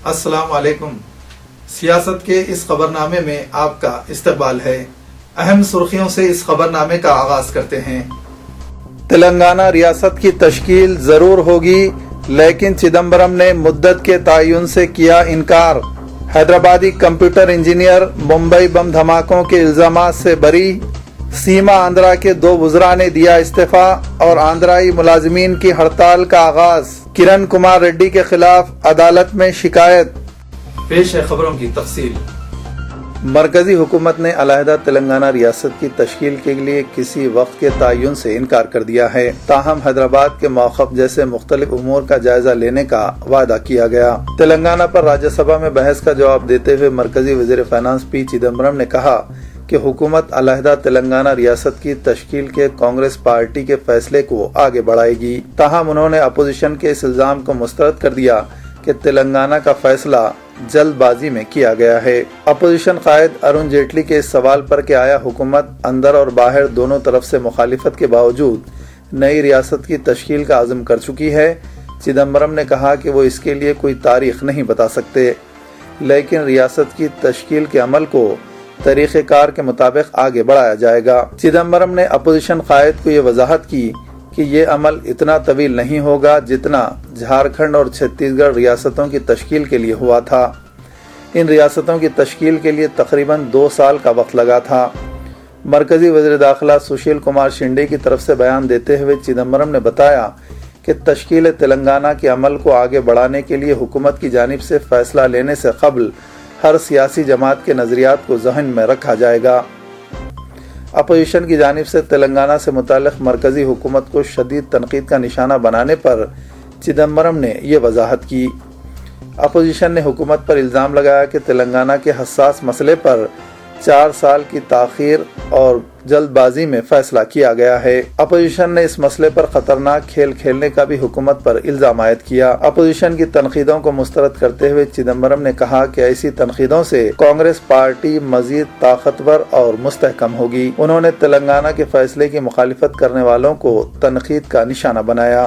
السلام علیکم۔ سیاست کے اس خبرنامے میں آپ کا استقبال ہے۔ اہم سرخیوں سے اس خبرنامے کا آغاز کرتے ہیں۔ تلنگانہ ریاست کی تشکیل ضرور ہوگی، لیکن چدمبرم نے مدت کے تعین سے کیا انکار۔ حیدرآبادی کمپیوٹر انجینئر ممبئی بم دھماکوں کے الزامات سے بری۔ سیما آندھرا کے 2 وزراء نے دیا استعفیٰ اور آندھرائی ملازمین کی ہڑتال کا آغاز۔ کرن کمار ریڈی کے خلاف عدالت میں شکایت۔ پیش ہے خبروں کی تفصیل۔ مرکزی حکومت نے علیحدہ تلنگانہ ریاست کی تشکیل کے لیے کسی وقت کے تعین سے انکار کر دیا ہے، تاہم حیدرآباد کے موقف جیسے مختلف امور کا جائزہ لینے کا وعدہ کیا گیا۔ تلنگانہ پر راجیہ سبھا میں بحث کا جواب دیتے ہوئے مرکزی وزیر فائنانس پی چدمبرم نے کہا کہ حکومت علیحدہ تلنگانہ ریاست کی تشکیل کے کانگریس پارٹی کے فیصلے کو آگے بڑھائے گی، تاہم انہوں نے اپوزیشن کے اس الزام کو مسترد کر دیا کہ تلنگانہ کا فیصلہ جلد بازی میں کیا گیا ہے۔ اپوزیشن قائد ارون جیٹلی کے اس سوال پر کہ آیا حکومت اندر اور باہر دونوں طرف سے مخالفت کے باوجود نئی ریاست کی تشکیل کا عزم کر چکی ہے، چدمبرم نے کہا کہ وہ اس کے لیے کوئی تاریخ نہیں بتا سکتے، لیکن ریاست کی تشکیل کے عمل کو طریقہ کار کے مطابق آگے بڑھایا جائے گا۔ چدمبرم نے اپوزیشن قائد کو یہ وضاحت کی کہ یہ عمل اتنا طویل نہیں ہوگا جتنا جھارکھنڈ اور چھتیس گڑھ ریاستوں کی تشکیل کے لیے ہوا تھا۔ ان ریاستوں کی تشکیل کے لیے تقریباً 2 سال کا وقت لگا تھا۔ مرکزی وزیر داخلہ سشیل کمار شنڈے کی طرف سے بیان دیتے ہوئے چدمبرم نے بتایا کہ تشکیل تلنگانہ کے عمل کو آگے بڑھانے کے لیے حکومت کی جانب سے فیصلہ لینے سے قبل ہر سیاسی جماعت کے نظریات کو ذہن میں رکھا جائے گا۔ اپوزیشن کی جانب سے تلنگانہ سے متعلق مرکزی حکومت کو شدید تنقید کا نشانہ بنانے پر چدمبرم نے یہ وضاحت کی۔ اپوزیشن نے حکومت پر الزام لگایا کہ تلنگانہ کے حساس مسئلے پر 4 سال کی تاخیر اور جلد بازی میں فیصلہ کیا گیا ہے۔ اپوزیشن نے اس مسئلے پر خطرناک کھیل کھیلنے کا بھی حکومت پر الزام عائد کیا۔ اپوزیشن کی تنقیدوں کو مسترد کرتے ہوئے چدمبرم نے کہا کہ ایسی تنقیدوں سے کانگریس پارٹی مزید طاقتور اور مستحکم ہوگی۔ انہوں نے تلنگانہ کے فیصلے کی مخالفت کرنے والوں کو تنقید کا نشانہ بنایا۔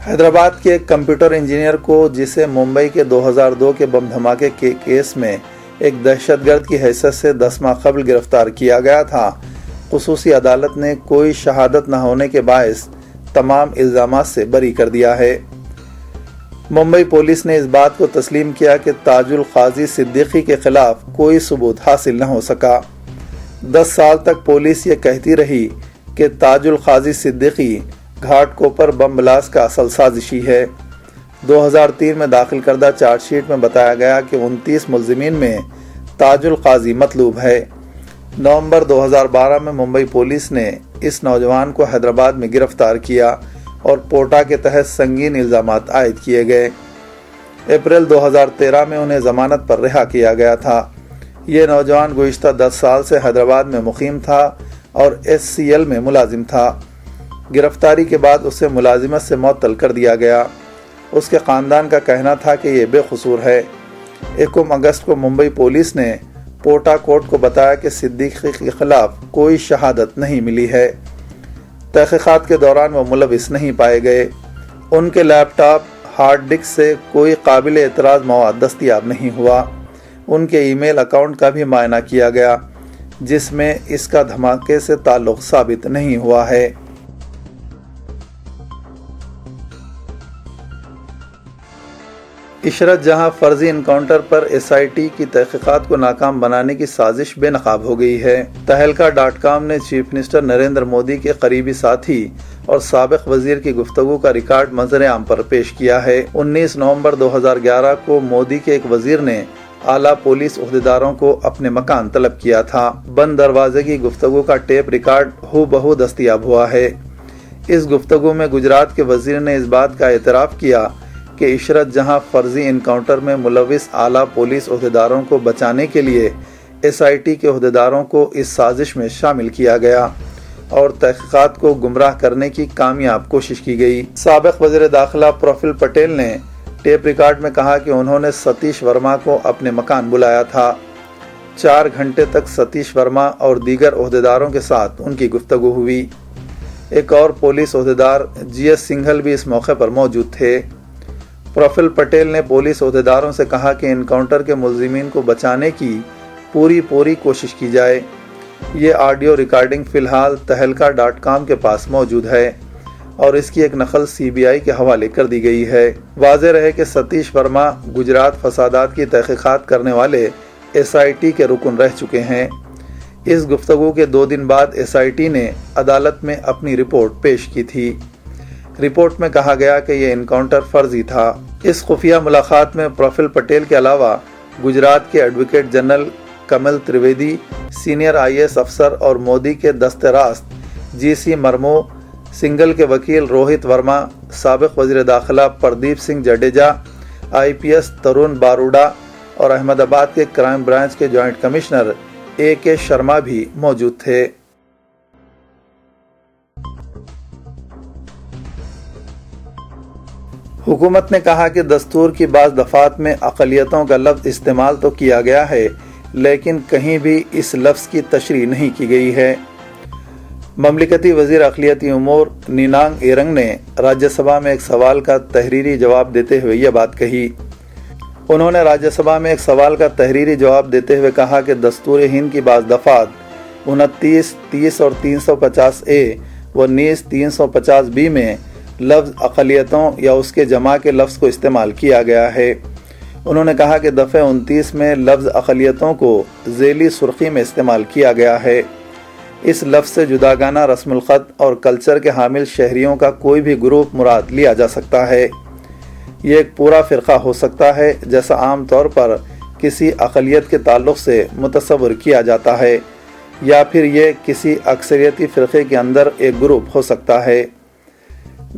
حیدرآباد کے ایک کمپیوٹر انجینئر کو، جسے ممبئی کے 2002 کے بم دھماکے کے کیس میں ایک دہشت گرد کی حیثیت سے 10 ماہ قبل گرفتار کیا گیا تھا، خصوصی عدالت نے کوئی شہادت نہ ہونے کے باعث تمام الزامات سے بری کر دیا ہے۔ ممبئی پولیس نے اس بات کو تسلیم کیا کہ تاج القاضی صدیقی کے خلاف کوئی ثبوت حاصل نہ ہو سکا۔ 10 سال تک پولیس یہ کہتی رہی کہ تاج القاضی صدیقی گھاٹ کوپر بم بلاسٹ کا اصل سازشی ہے۔ 2003 میں داخل کردہ چارج شیٹ میں بتایا گیا کہ 29 ملزمین میں تاج القاضی مطلوب ہے۔ نومبر 2012 میں ممبئی پولیس نے اس نوجوان کو حیدرآباد میں گرفتار کیا اور پوٹا کے تحت سنگین الزامات عائد کیے گئے۔ اپریل 2013 میں انہیں ضمانت پر رہا کیا گیا تھا۔ یہ نوجوان گزشتہ 10 سال سے حیدرآباد میں مقیم تھا اور SCL میں ملازم تھا۔ گرفتاری کے بعد اسے ملازمت سے معطل کر دیا گیا۔ اس کے خاندان کا کہنا تھا کہ یہ بے قصور ہے۔ 1 اگست کو ممبئی پولیس نے پوٹا کورٹ کو بتایا کہ صدیقی کے خلاف کوئی شہادت نہیں ملی ہے۔ تحقیقات کے دوران وہ ملوث نہیں پائے گئے۔ ان کے لیپ ٹاپ، ہارڈ ڈسک سے کوئی قابل اعتراض مواد دستیاب نہیں ہوا۔ ان کے ای میل اکاؤنٹ کا بھی معائنہ کیا گیا، جس میں اس کا دھماکے سے تعلق ثابت نہیں ہوا ہے۔ عشرت جہاں فرضی انکاؤنٹر پر SIT کی تحقیقات کو ناکام بنانے کی سازش بے نقاب ہو گئی ہے۔ تہلکہ.com نے چیف منسٹر نریندر مودی کے قریبی ساتھی اور سابق وزیر کی گفتگو کا ریکارڈ منظر عام پر پیش کیا ہے۔ 19 نومبر 2011 کو مودی کے ایک وزیر نے اعلیٰ پولیس عہدیداروں کو اپنے مکان طلب کیا تھا۔ بند دروازے کی گفتگو کا ٹیپ ریکارڈ ہو بہو دستیاب ہوا ہے۔ اس گفتگو میں گجرات کے وزیر نے اس بات کا اعتراف کیا کہ عشرت جہاں فرضی انکاؤنٹر میں ملوث اعلیٰ پولیس عہدیداروں کو بچانے کے لیے SIT کے عہدیداروں کو اس سازش میں شامل کیا گیا اور تحقیقات کو گمراہ کرنے کی کامیاب کوشش کی گئی۔ سابق وزیر داخلہ پروفل پٹیل نے ٹیپ ریکارڈ میں کہا کہ انہوں نے ستیش ورما کو اپنے مکان بلایا تھا۔ 4 گھنٹے تک ستیش ورما اور دیگر عہدیداروں کے ساتھ ان کی گفتگو ہوئی۔ ایک اور پولیس عہدیدار GS سنگھل بھی اس موقع پر موجود تھے۔ پروفل پٹیل نے پولیس عہدیداروں سے کہا کہ انکاؤنٹر کے ملزمین کو بچانے کی پوری کوشش کی جائے۔ یہ آڈیو ریکارڈنگ فی الحال تہلکہ.com کے پاس موجود ہے اور اس کی ایک نقل CBI کے حوالے کر دی گئی ہے۔ واضح رہے کہ ستیش ورما گجرات فسادات کی تحقیقات کرنے والے SIT کے رکن رہ چکے ہیں۔ اس گفتگو کے 2 دن بعد SIT نے عدالت میں اپنی رپورٹ پیش کی تھی۔ رپورٹ میں کہا گیا کہ یہ انکاؤنٹر فرضی تھا۔ اس خفیہ ملاقات میں پروفل پٹیل کے علاوہ گجرات کے ایڈوکیٹ جنرل کمل ترویدی، سینئر IAS افسر اور مودی کے دست راست GC مرمو، سنگل کے وکیل روہت ورما، سابق وزیر داخلہ پردیپ سنگھ جڈیجا، IPS ترون باروڈا اور احمد آباد کے کرائم برانچ کے جوائنٹ کمشنر AK شرما بھی موجود تھے۔ حکومت نے کہا کہ دستور کی بعض دفعات میں اقلیتوں کا لفظ استعمال تو کیا گیا ہے، لیکن کہیں بھی اس لفظ کی تشریح نہیں کی گئی ہے۔ مملکتی وزیر اقلیتی امور نینانگ ایرنگ نے راجیہ سبھا میں ایک سوال کا تحریری جواب دیتے ہوئے یہ بات کہی۔ انہوں نے راجیہ سبھا میں ایک سوال کا تحریری جواب دیتے ہوئے کہا کہ دستور ہند کی بعض دفعات 29, 30 اور 350A و نیز 350B میں لفظ اقلیتوں یا اس کے جمع کے لفظ کو استعمال کیا گیا ہے۔ انہوں نے کہا کہ دفعہ 29 میں لفظ اقلیتوں کو ذیلی سرخی میں استعمال کیا گیا ہے۔ اس لفظ سے جداگانہ رسم الخط اور کلچر کے حامل شہریوں کا کوئی بھی گروپ مراد لیا جا سکتا ہے۔ یہ ایک پورا فرقہ ہو سکتا ہے جیسا عام طور پر کسی اقلیت کے تعلق سے متصور کیا جاتا ہے، یا پھر یہ کسی اکثریتی فرقے کے اندر ایک گروپ ہو سکتا ہے۔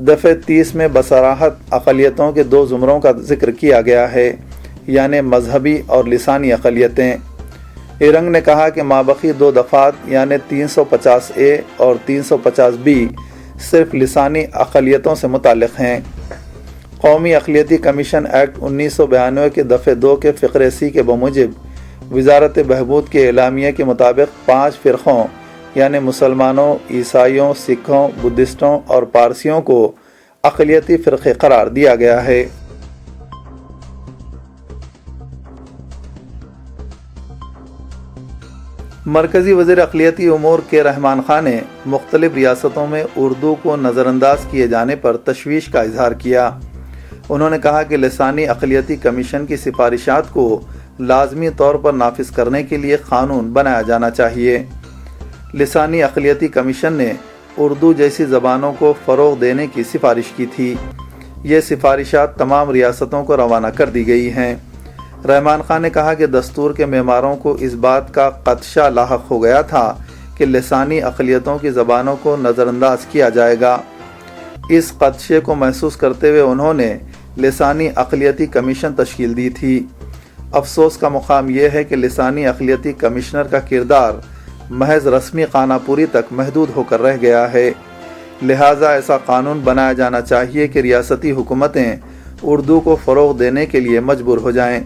دفعہ 30 میں بصراحت اقلیتوں کے 2 زمروں کا ذکر کیا گیا ہے، یعنی مذہبی اور لسانی اقلیتیں۔ ایرنگ نے کہا کہ مابقی 2 دفعات یعنی 350A اور 350B صرف لسانی اقلیتوں سے متعلق ہیں۔ قومی اقلیتی کمیشن ایکٹ 1992 کے دفعہ 2 کے فقرے C کے بموجب وزارت بہبود کے اعلامیہ کے مطابق 5 فرقوں یعنی مسلمانوں، عیسائیوں، سکھوں، بدھسٹوں اور پارسیوں کو اقلیتی فرقے قرار دیا گیا ہے۔ مرکزی وزیر اقلیتی امور کے رحمان خان نے مختلف ریاستوں میں اردو کو نظر انداز کیے جانے پر تشویش کا اظہار کیا۔ انہوں نے کہا کہ لسانی اقلیتی کمیشن کی سفارشات کو لازمی طور پر نافذ کرنے کے لیے قانون بنایا جانا چاہیے۔ لسانی اقلیتی کمیشن نے اردو جیسی زبانوں کو فروغ دینے کی سفارش کی تھی۔ یہ سفارشات تمام ریاستوں کو روانہ کر دی گئی ہیں۔ رحمان خان نے کہا کہ دستور کے معماروں کو اس بات کا خدشہ لاحق ہو گیا تھا کہ لسانی اقلیتوں کی زبانوں کو نظر انداز کیا جائے گا۔ اس خدشے کو محسوس کرتے ہوئے انہوں نے لسانی اقلیتی کمیشن تشکیل دی تھی۔ افسوس کا مقام یہ ہے کہ لسانی اقلیتی کمشنر کا کردار محض رسمی خانہ پوری تک محدود ہو کر رہ گیا ہے، لہٰذا ایسا قانون بنایا جانا چاہیے کہ ریاستی حکومتیں اردو کو فروغ دینے کے لیے مجبور ہو جائیں۔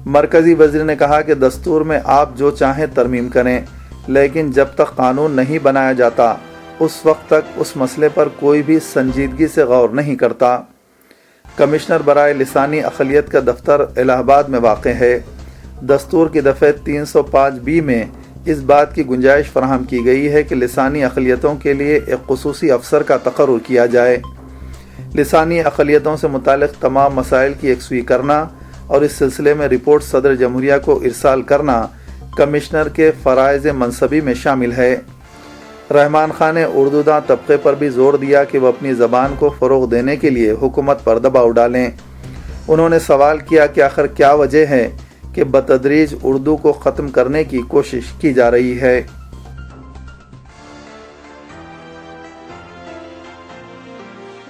مرکزی وزیر نے کہا کہ دستور میں آپ جو چاہیں ترمیم کریں، لیکن جب تک قانون نہیں بنایا جاتا اس وقت تک اس مسئلے پر کوئی بھی سنجیدگی سے غور نہیں کرتا۔ کمشنر برائے لسانی اقلیت کا دفتر الہ آباد میں واقع ہے۔ دستور کی دفعہ 305B میں اس بات کی گنجائش فراہم کی گئی ہے کہ لسانی اقلیتوں کے لیے ایک خصوصی افسر کا تقرر کیا جائے۔ لسانی اقلیتوں سے متعلق تمام مسائل کی یکسوئی کرنا اور اس سلسلے میں رپورٹ صدر جمہوریہ کو ارسال کرنا کمشنر کے فرائض منصبی میں شامل ہے۔ رحمان خان نے اردو داں طبقے پر بھی زور دیا کہ وہ اپنی زبان کو فروغ دینے کے لیے حکومت پر دباؤ ڈالیں۔ انہوں نے سوال کیا کہ آخر کیا وجہ ہے کہ بتدریج اردو کو ختم کرنے کی کوشش کی جا رہی ہے۔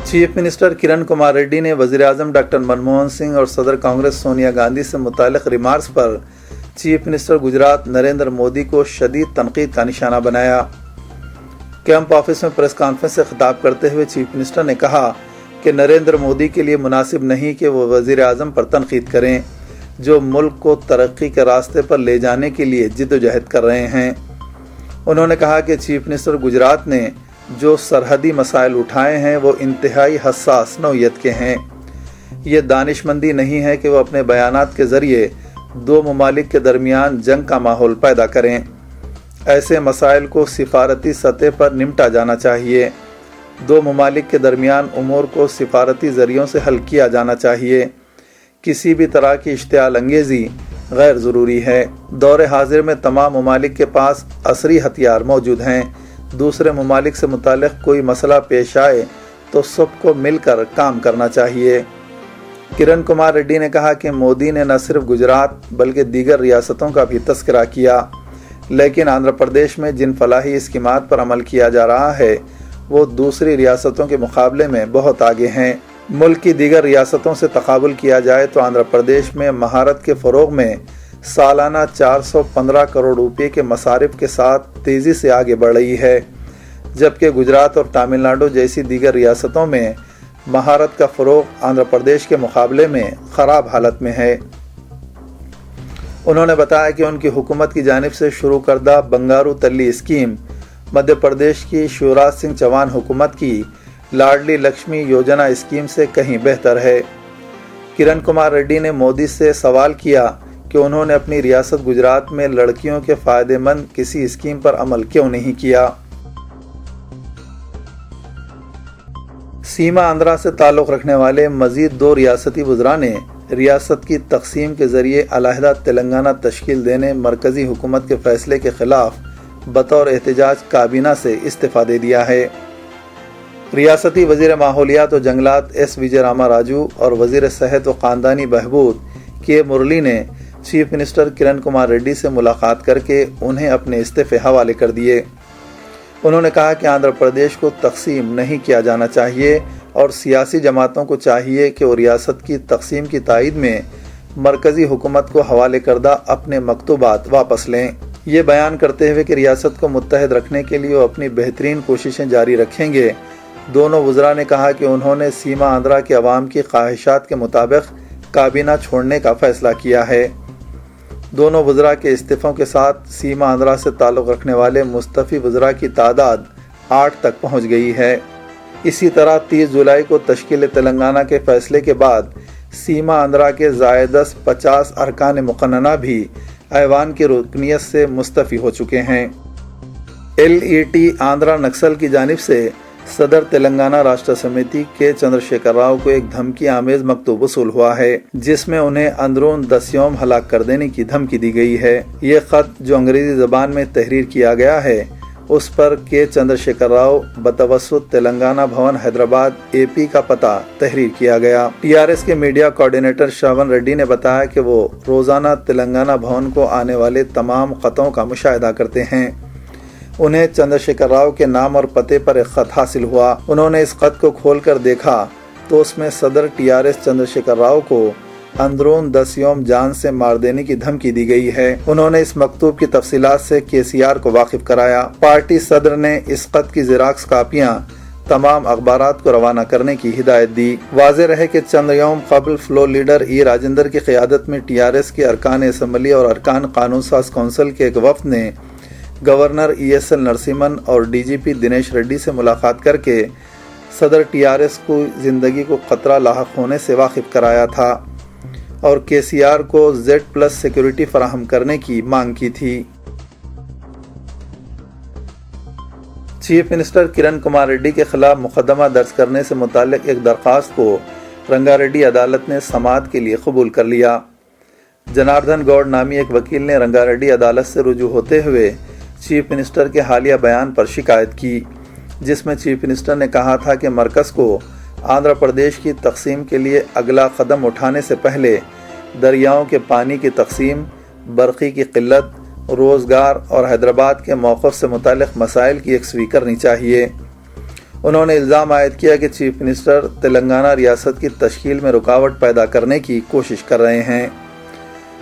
چیف منسٹر کرن کمار ریڈی نے وزیر اعظم ڈاکٹر منموہن سنگھ اور صدر کانگریس سونیا گاندھی سے متعلق ریمارکس پر چیف منسٹر گجرات نریندر مودی کو شدید تنقید کا نشانہ بنایا۔ کیمپ آفس میں پریس کانفرنس سے خطاب کرتے ہوئے چیف منسٹر نے کہا کہ نریندر مودی کے لیے مناسب نہیں کہ وہ وزیر اعظم پر تنقید کریں جو ملک کو ترقی کے راستے پر لے جانے کے لیے جد و جہد کر رہے ہیں۔ انہوں نے کہا کہ چیف منسٹر گجرات نے جو سرحدی مسائل اٹھائے ہیں وہ انتہائی حساس نوعیت کے ہیں۔ یہ دانشمندی نہیں ہے کہ وہ اپنے بیانات کے ذریعے دو ممالک کے درمیان جنگ کا ماحول پیدا کریں۔ ایسے مسائل کو سفارتی سطح پر نمٹا جانا چاہیے۔ دو ممالک کے درمیان امور کو سفارتی ذریعوں سے حل کیا جانا چاہیے۔ کسی بھی طرح کی اشتعال انگیزی غیر ضروری ہے۔ دور حاضر میں تمام ممالک کے پاس عصری ہتھیار موجود ہیں۔ دوسرے ممالک سے متعلق کوئی مسئلہ پیش آئے تو سب کو مل کر کام کرنا چاہیے۔ کرن کمار ریڈی نے کہا کہ مودی نے نہ صرف گجرات بلکہ دیگر ریاستوں کا بھی تذکرہ کیا، لیکن آندھرا پردیش میں جن فلاحی اسکیمات پر عمل کیا جا رہا ہے وہ دوسری ریاستوں کے مقابلے میں بہت آگے ہیں۔ ملک کی دیگر ریاستوں سے تقابل کیا جائے تو آندھرا پردیش میں مہارت کے فروغ میں سالانہ 415 کروڑ روپے کے مصارف کے ساتھ تیزی سے آگے بڑھ رہی ہے، جبکہ گجرات اور تامل ناڈو جیسی دیگر ریاستوں میں مہارت کا فروغ آندھرا پردیش کے مقابلے میں خراب حالت میں ہے۔ انہوں نے بتایا کہ ان کی حکومت کی جانب سے شروع کردہ بنگارو تلی اسکیم مدھیہ پردیش کی شیوراج سنگھ چوہان حکومت کی لاڈلی لکشمی یوجنا اسکیم سے کہیں بہتر ہے۔ کرن کمار ریڈی نے مودی سے سوال کیا کہ انہوں نے اپنی ریاست گجرات میں لڑکیوں کے فائدے مند کسی اسکیم پر عمل کیوں نہیں کیا۔ سیما آندھرا سے تعلق رکھنے والے مزید دو ریاستی وزراء نے ریاست کی تقسیم کے ذریعے علیحدہ تلنگانہ تشکیل دینے مرکزی حکومت کے فیصلے کے خلاف بطور احتجاج کابینہ سے استعفیٰ دے دیا ہے۔ ریاستی وزیر ماحولیات و جنگلات ایس وجے راما راجو اور وزیر صحت و خاندانی بہبود کے مرلی نے چیف منسٹر کرن کمار ریڈی سے ملاقات کر کے انہیں اپنے استعفے حوالے کر دیے۔ انہوں نے کہا کہ آندھرا پردیش کو تقسیم نہیں کیا جانا چاہیے اور سیاسی جماعتوں کو چاہیے کہ وہ ریاست کی تقسیم کی تائید میں مرکزی حکومت کو حوالے کردہ اپنے مکتوبات واپس لیں۔ یہ بیان کرتے ہوئے کہ ریاست کو متحد رکھنے کے لیے وہ اپنی بہترین کوششیں جاری رکھیں گے، دونوں وزراء نے کہا کہ انہوں نے سیما آندھرا کے عوام کی خواہشات کے مطابق کابینہ چھوڑنے کا فیصلہ کیا ہے۔ دونوں وزراء کے استعفوں کے ساتھ سیما آندھرا سے تعلق رکھنے والے مستعفی وزراء کی تعداد 8 تک پہنچ گئی ہے۔ اسی طرح 30 جولائی کو تشکیل تلنگانہ کے فیصلے کے بعد سیما آندھرا کے زائدس 50 ارکان مقننہ بھی ایوان کی رکنیت سے مستعفی ہو چکے ہیں۔ LET آندھرا نکسل کی جانب سے صدر تلنگانہ راشٹر سمیتی کے چندر شیکھر راؤ کو ایک دھمکی آمیز مکتوب وصول ہوا ہے، جس میں انہیں اندرون 10 یوم ہلاک کر دینے کی دھمکی دی گئی ہے۔ یہ خط جو انگریزی زبان میں تحریر کیا گیا ہے اس پر کے چندر شیکھر راؤ بتوسط تلنگانہ بھون حیدرآباد AP کا پتہ تحریر کیا گیا۔ TRS کے میڈیا کوارڈینیٹر شرون ریڈی نے بتایا کہ وہ روزانہ تلنگانہ بھون کو آنے والے تمام خطوں کا مشاہدہ کرتے ہیں۔ انہیں چندر شیکھر راؤ کے نام اور پتے پر ایک خط حاصل ہوا۔ انہوں نے اس خط کو کھول کر دیکھا تو اس میں صدر TRS چندر شیکھر راؤ کو اندرون 10 یوم جان سے مار دینے کی دھمکی دی گئی ہے۔ انہوں نے اس مکتوب کی تفصیلات سے KCR کو واقف کرایا۔ پارٹی صدر نے اس خط کی زیراکس کاپیاں تمام اخبارات کو روانہ کرنے کی ہدایت دی۔ واضح رہے کہ چند یوم قبل فلور لیڈر راجندر کی قیادت میں TRS کے ارکان اسمبلی اور ارکان قانون ساز کونسل کے ایک وفد نے گورنر ESL نرسمہن اور DGP دنیش ریڈی سے ملاقات کر کے صدر TRS کو زندگی کو خطرہ لاحق ہونے سے واقف کرایا تھا اور KCR کو Z+ سیکورٹی فراہم کرنے کی مانگ کی تھی۔ چیف منسٹر کرن کمار ریڈی کے خلاف مقدمہ درج کرنے سے متعلق ایک درخواست کو رنگا ریڈی عدالت نے سماعت کے لیے قبول کر لیا۔ جناردھن گوڈ نامی ایک وکیل نے رنگا ریڈی عدالت سے رجوع ہوتے ہوئے چیف منسٹر کے حالیہ بیان پر شکایت کی، جس میں چیف منسٹر نے کہا تھا کہ مرکز کو آندھرا پردیش کی تقسیم کے لیے اگلا قدم اٹھانے سے پہلے دریاؤں کے پانی کی تقسیم، برقی کی قلت، روزگار اور حیدرآباد کے موقف سے متعلق مسائل کی یکسوئی کرنی چاہیے۔ انہوں نے الزام عائد کیا کہ چیف منسٹر تلنگانہ ریاست کی تشکیل میں رکاوٹ پیدا کرنے کی کوشش کر رہے ہیں۔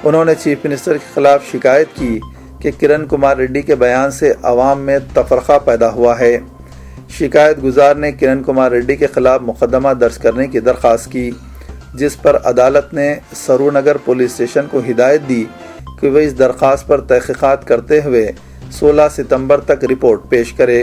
انہوں نے چیف منسٹر کے خلاف شکایت کی کہ کرن کمار ریڈی کے بیان سے عوام میں تفرقہ پیدا ہوا ہے۔ شکایت گزار نے کرن کمار ریڈی کے خلاف مقدمہ درج کرنے کی درخواست کی، جس پر عدالت نے سرو نگر پولیس اسٹیشن کو ہدایت دی کہ وہ اس درخواست پر تحقیقات کرتے ہوئے 16 ستمبر تک رپورٹ پیش کرے۔